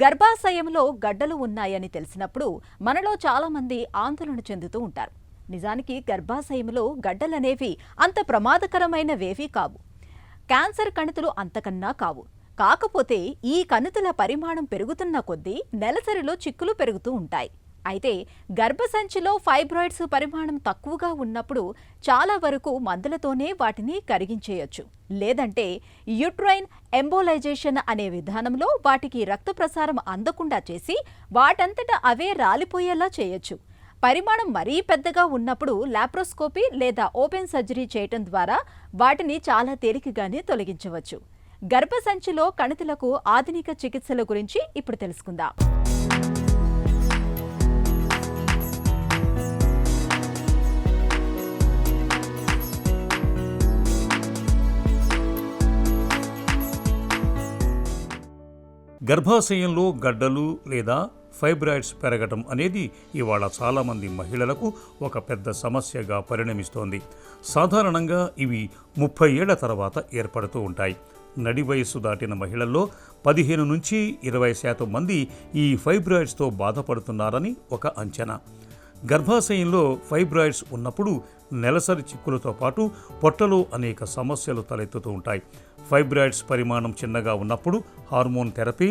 గర్భాశయంలో గడ్డలు ఉన్నాయని తెలిసినప్పుడు మనలో చాలామంది ఆందోళన చెందుతూ ఉంటారు. నిజానికి గర్భాశయంలో గడ్డలనేవి అంత ప్రమాదకరమైనవేవీ కావు. క్యాన్సర్ కణితులు అంతకన్నా కావు. కాకపోతే ఈ కణితుల పరిమాణం పెరుగుతున్న కొద్దీ నెలసరిలో చిక్కులు పెరుగుతూ ఉంటాయి. అయితే గర్భసంచిలో ఫైబ్రాయిడ్స్ పరిమాణం తక్కువగా ఉన్నప్పుడు చాలా వరకు మందులతోనే వాటిని కరిగించేయొచ్చు. లేదంటే యూట్రైన్ ఎంబోలైజేషన్ అనే విధానంలో వాటికి రక్త ప్రసారం అందకుండా చేసి వాటంతటా అవే రాలిపోయేలా చేయొచ్చు. పరిమాణం మరీ పెద్దగా ఉన్నప్పుడు లాప్రోస్కోపీ లేదా ఓపెన్ సర్జరీ చేయటం ద్వారా వాటిని చాలా తేలికగానే తొలగించవచ్చు. గర్భసంచిలో కణితులకు ఆధునిక చికిత్సల గురించి ఇప్పుడు తెలుసుకుందాం. గర్భాశయంలో గడ్డలు లేదా ఫైబ్రాయిడ్స్ పెరగటం అనేది ఇవాళ చాలామంది మహిళలకు ఒక పెద్ద సమస్యగా పరిణమిస్తోంది. సాధారణంగా ఇవి 30 ఏళ్ల తర్వాత ఏర్పడుతూ ఉంటాయి. నడి వయస్సు దాటిన మహిళల్లో 15 నుంచి 20% మంది ఈ ఫైబ్రాయిడ్స్తో బాధపడుతున్నారని ఒక అంచనా. గర్భాశయంలో ఫైబ్రాయిడ్స్ ఉన్నప్పుడు నెలసరి చిక్కులతో పాటు పొట్టలో అనేక సమస్యలు తలెత్తుతూ ఉంటాయి. ఫైబ్రాయిడ్స్ పరిమాణం చిన్నగా ఉన్నప్పుడు హార్మోన్ థెరపీ,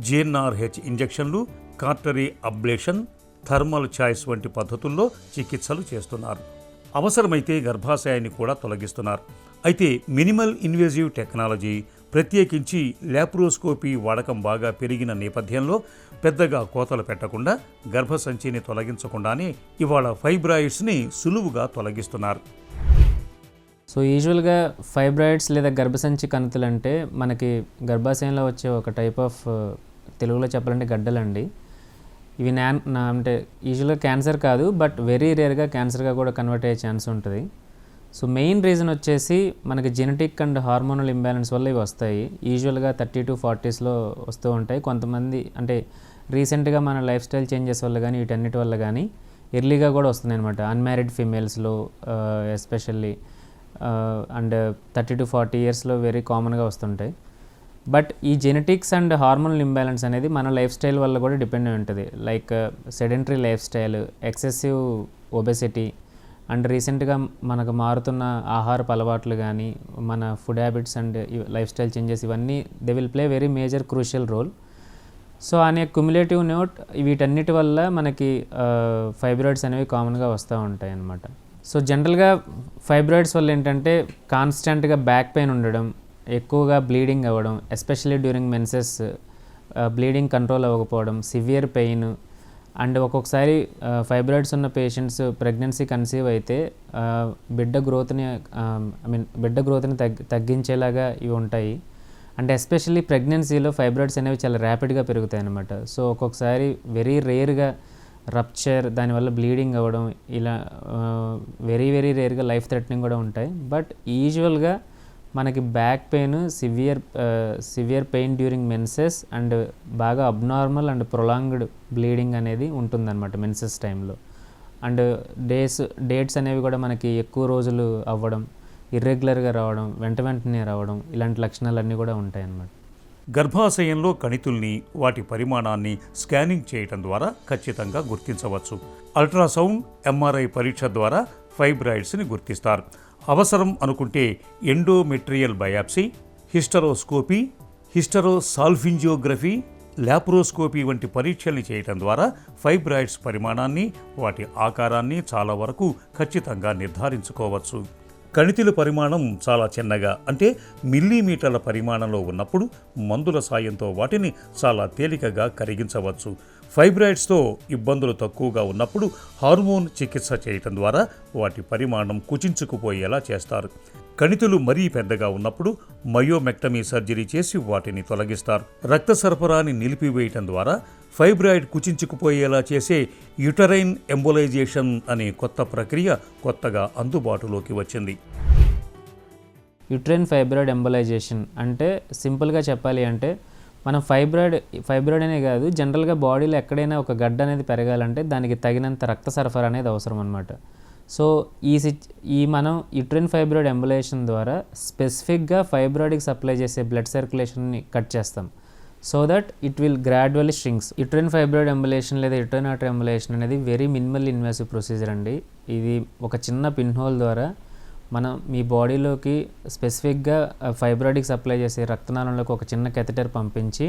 GnRH ఇంజెక్షన్లు, కార్టరీ అబ్లేషన్, థర్మల్ చాయిస్ వంటి పద్ధతుల్లో చికిత్సలు చేస్తున్నారు. అవసరమైతే గర్భాశయాన్ని కూడా తొలగిస్తున్నారు. అయితే మినిమల్ ఇన్వేజివ్ టెక్నాలజీ, ప్రత్యేకించి లాప్రోస్కోపీ వాడకం బాగా పెరిగిన నేపథ్యంలో పెద్దగా కోతలు పెట్టకుండా గర్భసంచిని తొలగించకుండానే ఇవాళ ఫైబ్రాయిడ్స్ని సులువుగా తొలగిస్తున్నారు. సో యూజువల్గా ఫైబ్రాయిడ్స్ లేదా గర్భసంచి కణితులు అంటే మనకి గర్భాశయంలో వచ్చే ఒక టైప్ ఆఫ్, తెలుగులో చెప్పాలంటే గడ్డలండి. ఇవి అంటే యూజువల్గా క్యాన్సర్ కాదు, బట్ వెరీ రేర్గా క్యాన్సర్గా కూడా కన్వర్ట్ అయ్యే ఛాన్స్ ఉంటుంది. సో మెయిన్ రీజన్ వచ్చేసి మనకి జెనెటిక్ అండ్ హార్మోనల్ ఇంబ్యాలెన్స్ వల్ల ఇవి వస్తాయి. యూజువల్గా 30 to 40sలో వస్తూ ఉంటాయి. కొంతమంది అంటే రీసెంట్గా మన లైఫ్ స్టైల్ చేంజెస్ వల్ల కానీ వీటన్నిటి వల్ల కానీ ఎర్లీగా కూడా వస్తున్నాయి అనమాట. అన్మ్యారీడ్ ఫీమేల్స్లో ఎస్పెషల్లీ అండ్ 30 to 40 yearsలో వెరీ కామన్గా వస్తుంటాయి. బట్ ఈ జెనెటిక్స్ అండ్ హార్మోనల్ ఇంబ్యాలెన్స్ అనేది మన లైఫ్ స్టైల్ వల్ల కూడా డిపెండ్ అయి ఉంటుంది. Like sedentary lifestyle, excessive obesity and రీసెంట్గా మనకు మారుతున్న ఆహారపు అలవాట్లు కానీ మన food habits and lifestyle changes ఇవన్నీ they will play very major crucial role. So అనే క్యుములేటివ్ నోట్ వీటన్నిటి వల్ల మనకి ఫైబ్రాయిడ్స్ అనేవి కామన్గా వస్తూ ఉంటాయి అన్నమాట. సో జనరల్గా ఫైబ్రాయిడ్స్ వల్ల ఏంటంటే కాన్స్టెంట్గా బ్యాక్ పెయిన్ ఉండడం, ఎక్కువగా బ్లీడింగ్ అవ్వడం, especially during menses bleeding control అవ్వకపోవడం, సివియర్ పెయిన్ అండ్ ఒక్కొక్కసారి ఫైబ్రాయిడ్స్ ఉన్న పేషెంట్స్ ప్రెగ్నెన్సీ కన్సీవ్ అయితే బిడ్డ గ్రోత్ని తగ్గించేలాగా ఇవి ఉంటాయి. అండ్ ఎస్పెషల్లీ ప్రెగ్నెన్సీలో ఫైబ్రాయిడ్స్ అనేవి చాలా ర్యాపిడ్గా పెరుగుతాయి అన్నమాట. సో ఒక్కొక్కసారి వెరీ రేర్గా రప్చర్, దానివల్ల బ్లీడింగ్ అవ్వడం, ఇలా వెరీ వెరీ రేర్గా లైఫ్ థ్రెటనింగ్ కూడా ఉంటాయి. బట్ యూజువల్గా మనకి back pain, severe pain during menses and బాగా అబ్నార్మల్ అండ్ ప్రొలాంగ్డ్ బ్లీడింగ్ అనేది ఉంటుందన్నమాట మెన్సెస్ టైంలో. అండ్ డేట్స్ అనేవి కూడా మనకి ఎక్కువ రోజులు అవ్వడం, ఇర్రెగ్యులర్గా రావడం, వెంటనే రావడం, ఇలాంటి లక్షణాలన్నీ కూడా ఉంటాయి అన్నమాట. గర్భాశయంలో కణితుల్ని, వాటి పరిమాణాన్ని స్కానింగ్ చేయటం ద్వారా ఖచ్చితంగా గుర్తించవచ్చు. అల్ట్రాసౌండ్, MRI పరీక్ష ద్వారా ఫైబ్రాయిడ్స్ని గుర్తిస్తారు. అవసరం అనుకుంటే ఎండోమెట్రియల్ బయాప్సీ, హిస్టరోస్కోపీ, హిస్టరోసాల్ఫింజియోగ్రఫీ, లాప్రోస్కోపీ వంటి పరీక్షల్ని చేయటం ద్వారా ఫైబ్రాయిడ్స్ పరిమాణాన్ని, వాటి ఆకారాన్ని చాలా వరకు ఖచ్చితంగా నిర్ధారించుకోవచ్చు. కణితుల పరిమాణం చాలా చిన్నగా అంటే మిల్లీమీటర్ల పరిమాణంలో ఉన్నప్పుడు మందుల సాయంతో వాటిని చాలా తేలికగా కరిగించవచ్చు. ఫైబ్రాయిడ్స్తో ఇబ్బందులు తక్కువగా ఉన్నప్పుడు హార్మోన్ చికిత్స చేయటం ద్వారా వాటి పరిమాణం కుచించుకుపోయేలా చేస్తారు. కణితులు మరీ పెద్దగా ఉన్నప్పుడు మయోమెక్టమీ సర్జరీ చేసి వాటిని తొలగిస్తారు. రక్త సరఫరాని నిలిపివేయటం ద్వారా ఫైబ్రాయిడ్ కుచించుకుపోయేలా చేసే యూటరైన్ ఎంబోలైజేషన్ అనే కొత్త ప్రక్రియ కొత్తగా అందుబాటులోకి వచ్చింది. యూట్రైన్ ఫైబ్రాయిడ్ ఎంబోలైజేషన్ అంటే సింపుల్గా చెప్పాలి అంటే మనం ఫైబ్రాయిడ్ అనే కాదు, జనరల్గా బాడీలో ఎక్కడైనా ఒక గడ్డ అనేది పెరగాలంటే దానికి తగినంత రక్త సరఫరా అనేది అవసరం అన్నమాట. సో మనం యూట్రైన్ ఫైబ్రాయిడ్ ఎంబోలైజేషన్ ద్వారా స్పెసిఫిక్గా ఫైబ్రాయిడ్కి సప్లై చేసే బ్లడ్ సర్క్యులేషన్ని కట్ చేస్తాం. So that it will gradually shrinks. Uterine fibroid embolization లేదా యుట్రైన్ ఆర్టరీ ఎంబులేషన్ అనేది వెరీ మినిమల్ ఇన్వాసివ్ ప్రొసీజర్ అండి. ఇది ఒక చిన్న పిన్ హోల్ ద్వారా మనం మీ బాడీలోకి స్పెసిఫిక్గా ఫైబ్రాయిడ్కి సప్లై చేసే రక్తనాళంలోకి ఒక చిన్న కెథెటర్ పంపించి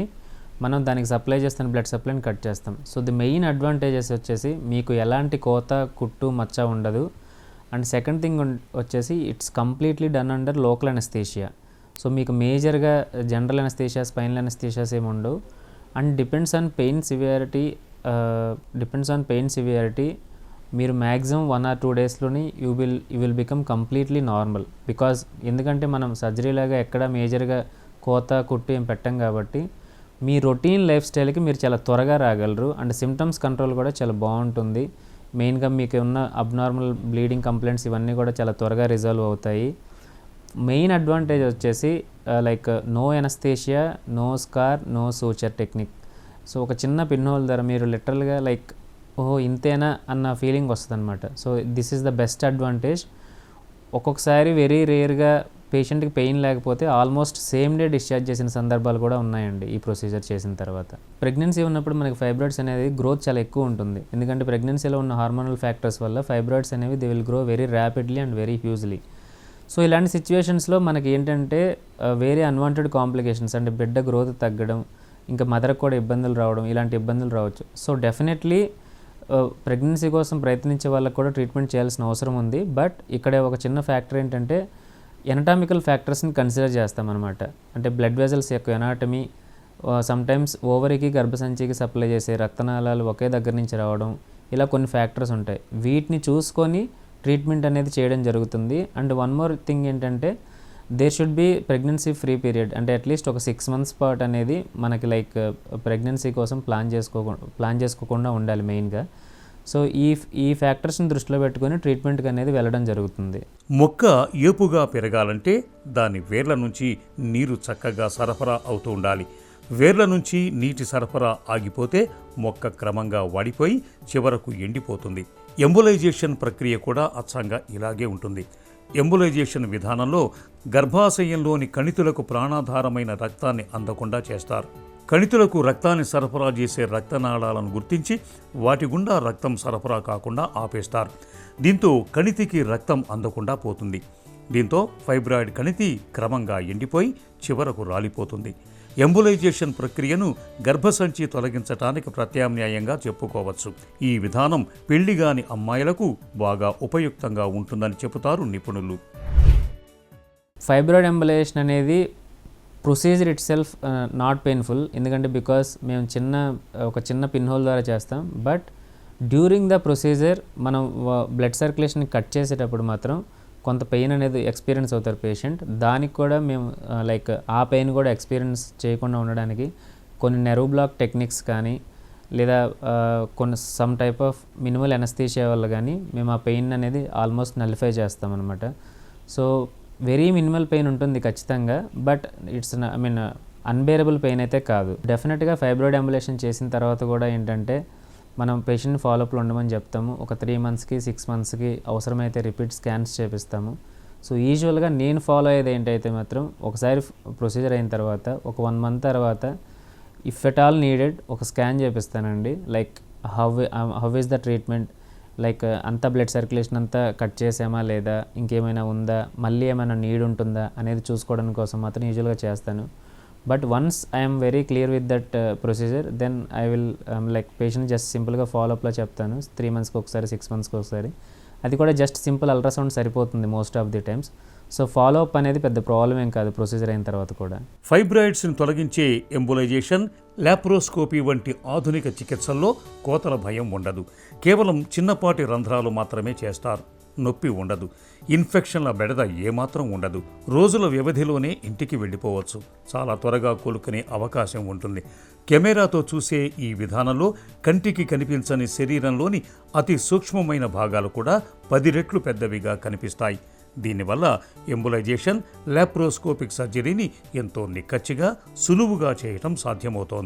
మనం దానికి సప్లై చేస్తున్న బ్లడ్ సప్లైని కట్ చేస్తాం. సో ది మెయిన్ అడ్వాంటేజెస్ వచ్చేసి మీకు ఎలాంటి కోత, కుట్టు, మచ్చ ఉండదు. అండ్ సెకండ్ థింగ్ వచ్చేసి it's completely done under local anaesthesia. So మీకు మేజర్గా జనరల్ అనస్థీషియా, స్పైనల్ అనస్థీషియాస్ ఏమి ఉండవు. And depends on pain severity మీరు మ్యాక్సిమం 1 or 2 daysలోని you will become completely normal. Because ఎందుకంటే మనం సర్జరీ లాగా ఎక్కడ మేజర్గా కోత, కుట్టు ఏం పెట్టం కాబట్టి మీ రొటీన్ లైఫ్ స్టైల్కి మీరు చాలా త్వరగా రాగలరు. అండ్ సిమ్టమ్స్ కంట్రోల్ కూడా చాలా బాగుంటుంది. మెయిన్గా మీకు ఉన్న అబ్నార్మల్ బ్లీడింగ్ కంప్లైంట్స్ ఇవన్నీ కూడా చాలా త్వరగా రిజాల్వ్ అవుతాయి. మెయిన్ అడ్వాంటేజ్ వచ్చేసి like no anaesthesia, no scar, no suture technique. So ఒక చిన్న పిన్ హోల్ ద్వారా మీరు లిటరల్గా లైక్ ఓహో ఇంతేనా అన్న ఫీలింగ్ వస్తుంది అనమాట. So this is the best advantage. ఒక్కొక్కసారి వెరీ రేర్గా పేషెంట్కి పెయిన్ లేకపోతే ఆల్మోస్ట్ సేమ్ డే డిశ్చార్జ్ చేసిన సందర్భాలు కూడా ఉన్నాయండి ఈ ప్రొసీజర్ చేసిన తర్వాత. ప్రెగ్నెన్సీ ఉన్నప్పుడు మనకి ఫైబ్రాయిడ్స్ అనేది గ్రోత్ చాలా ఎక్కువ ఉంటుంది. ఎందుకంటే ప్రెగ్నెన్సీలో ఉన్న హార్మోనల్ ఫ్యాక్టర్స్ వల్ల ఫైబ్రాయిడ్స్ అనేవి they will grow very rapidly and very hugely. So ఇలాంటి సిచ్యువేషన్స్లో మనకి ఏంటంటే వేరే అన్వాంటెడ్ కాంప్లికేషన్స్ అంటే బిడ్డ గ్రోత్ తగ్గడం, ఇంకా మదర్కి కూడా ఇబ్బందులు రావడం, ఇలాంటి ఇబ్బందులు రావచ్చు. సో డెఫినెట్లీ ప్రెగ్నెన్సీ కోసం ప్రయత్నించే వాళ్ళకి కూడా ట్రీట్మెంట్ చేయాల్సిన అవసరం ఉంది. బట్ ఇక్కడ ఒక చిన్న ఫ్యాక్టర్ ఏంటంటే ఎనటామికల్ ఫ్యాక్టర్స్ని కన్సిడర్ చేస్తామన్నమాట. అంటే బ్లడ్ వెజల్స్ యొక్క ఎనాటమీ, సమ్టైమ్స్ ఓవరీకి, గర్భసంచికి సప్లై చేసే రక్తనాళాలు ఒకే దగ్గర నుంచి రావడం, ఇలా కొన్ని ఫ్యాక్టర్స్ ఉంటాయి. వీటిని చూసుకొని ట్రీట్మెంట్ అనేది చేయడం జరుగుతుంది. అండ్ వన్ మోర్ థింగ్ ఏంటంటే there should be pregnancy free period. అంటే అట్లీస్ట్ ఒక 6 months పాటు అనేది మనకి లైక్ ప్రెగ్నెన్సీ కోసం ప్లాన్ చేసుకోకుండా ఉండాలి మెయిన్గా. సో ఈ ఫ్యాక్టర్స్ని దృష్టిలో పెట్టుకొని ట్రీట్మెంట్కి అనేది వెళ్ళడం జరుగుతుంది. మొక్క ఏపుగా పెరగాలంటే దాని వేర్ల నుంచి నీరు చక్కగా సరఫరా అవుతూ ఉండాలి. వేర్ల నుంచి నీటి సరఫరా ఆగిపోతే మొక్క క్రమంగా వాడిపోయి చివరకు ఎండిపోతుంది. ఎంబులైజేషన్ ప్రక్రియ కూడా అచ్చంగా ఇలాగే ఉంటుంది. ఎంబులైజేషన్ విధానంలో గర్భాశయంలోని కణితులకు ప్రాణాధారమైన రక్తాన్ని అందకుండా చేస్తారు. కణితులకు రక్తాన్ని సరఫరా చేసే రక్తనాళాలను గుర్తించి వాటి గుండా రక్తం సరఫరా కాకుండా ఆపేస్తారు. దీంతో కణితికి రక్తం అందకుండా పోతుంది. దీంతో ఫైబ్రాయిడ్ కణితి క్రమంగా ఎండిపోయి చివరకు రాలిపోతుంది. ఎంబులైజేషన్ ప్రక్రియను గర్భసంచి తొలగించటానికి ప్రత్యామ్నాయంగా చెప్పుకోవచ్చు. ఈ విధానం పెళ్లిగాని అమ్మాయిలకు బాగా ఉపయుక్తంగా ఉంటుందని చెబుతారు నిపుణులు. ఫైబ్రాయిడ్ ఎంబులేషన్ అనేది procedure it self not painful. ఎందుకంటే బికాస్ మేము ఒక చిన్న పిన్ హోల్ ద్వారా చేస్తాం. బట్ డ్యూరింగ్ ద ప్రొసీజర్ మనం బ్లడ్ సర్క్యులేషన్ని కట్ చేసేటప్పుడు మాత్రం కొంత పెయిన్ అనేది ఎక్స్పీరియన్స్ అవుతారు పేషెంట్. దానికి కూడా మేము లైక్ ఆ పెయిన్ కూడా ఎక్స్పీరియన్స్ చేయకుండా ఉండడానికి కొన్ని నెర్వ్ బ్లాక్ టెక్నిక్స్ కానీ లేదా కొన్ని some type of minimal anaesthesia వల్ల కానీ మేము ఆ పెయిన్ అనేది ఆల్మోస్ట్ నలిఫై చేస్తాం అనమాట. సో వెరీ మినిమల్ పెయిన్ ఉంటుంది ఖచ్చితంగా. బట్ ఇట్స్ అన్బేరబుల్ పెయిన్ అయితే కాదు. డెఫినెట్గా ఫైబ్రాయిడ్ ఎంబులేషన్ చేసిన తర్వాత కూడా ఏంటంటే మనం పేషెంట్ ఫాలోఅప్లో ఉండమని చెప్తాము. ఒక 3 monthsకి 6 monthsకి అవసరమైతే రిపీట్ స్కాన్స్ చేపిస్తాము. సో యూజువల్గా నేను ఫాలో అయ్యేది ఏంటైతే మాత్రం ఒకసారి ప్రొసీజర్ అయిన తర్వాత ఒక 1 month తర్వాత ఇఫ్ ఎట్ ఆల్ నీడెడ్ ఒక స్కాన్ చేపిస్తానండి. Like how is the treatment, like అంతా బ్లడ్ సర్క్యులేషన్ అంతా కట్ చేసామా లేదా, ఇంకేమైనా ఉందా, మళ్ళీ ఏమైనా నీడ్ ఉంటుందా అనేది చూసుకోవడానికి కోసం మాత్రం యూజువల్గా చేస్తాను. But once I'm very clear with that procedure then I will like patient just సింపుల్గా ఫాలోఅప్లో చెప్తాను. 3 monthsకి ఒకసారి, 6 monthsకి ఒకసారి. అది కూడా జస్ట్ సింపుల్ అల్ట్రాసౌండ్ సరిపోతుంది most of the times. So follow up అనేది పెద్ద ప్రాబ్లం ఏం కాదు ప్రొసీజర్ అయిన తర్వాత కూడా. ఫైబ్రాయిడ్స్ని తొలగించే ఎంబులైజేషన్, లాప్రోస్కోపీ వంటి ఆధునిక చికిత్సల్లో కోతల భయం ఉండదు. కేవలం చిన్నపాటి రంధ్రాలు మాత్రమే చేస్తారు. నొప్పి ఉండదు. ఇన్ఫెక్షన్ల బెడద ఏమాత్రం ఉండదు. రోజుల వ్యవధిలోనే ఇంటికి వెళ్ళిపోవచ్చు. చాలా త్వరగా కోలుకునే అవకాశం ఉంటుంది. కెమెరాతో చూసే ఈ విధానంలో కంటికి కనిపించని శరీరంలోని అతి సూక్ష్మమైన భాగాలు కూడా 10 రెట్లు పెద్దవిగా కనిపిస్తాయి. దీనివల్ల ఎంబులైజేషన్, లాప్రోస్కోపిక్ సర్జరీని ఎంతో నిక్కచ్చిగా, సులువుగా చేయటం సాధ్యమవుతోంది.